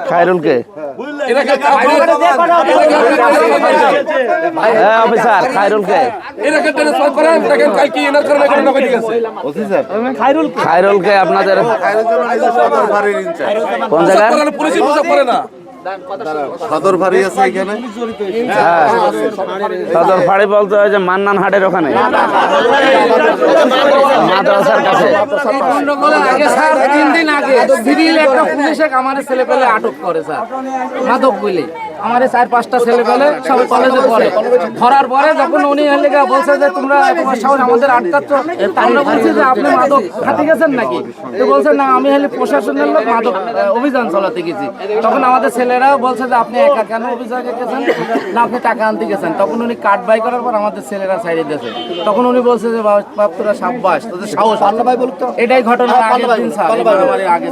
খায়রুলকে officer খায়রুলকে খায়রুলকে আপনাদের কোন জায়গায় সদর ফাঁড়ি আছে এখানে, সদর ফাঁড়ি বলতে হয় যে মান্নান হাটের ওখানে মাদ্রাসার কাছে। আগে স্যার 3 দিন আগে সিভিল একটা পুলিশে আমাদের ছেলে পেলে আটক করে স্যার মাদক বলে। আমার 4-5টা ছেলে পেলে সব কলেজে পড়ে, ধরার পরে যখন উনি এলাকা বলছে যে তোমরা আমাদের আটকাচ্ছ, আমরা বলছি যে আপনি মাদক খাতে গেছেন নাকি? তো বলছে না আমি হলে প্রশাসনের লোক মাদক অভিযান চালাতে গেছি। তখন আমাদের ছেলেরাও বলছে যে আপনি একা কেন অভিযানে গেছেন, না আপনি টাকা আনতে গেছেন। তখন উনি কার্ড বাই করার পর আমাদের ছেলেরা ছাড়িয়ে দিয়েছে। তখন উনি বলছে যে বাপ তোরা সাব্বাস, তোদের সাহস, এটাই ঘটনার আগের দিন স্যার, আগে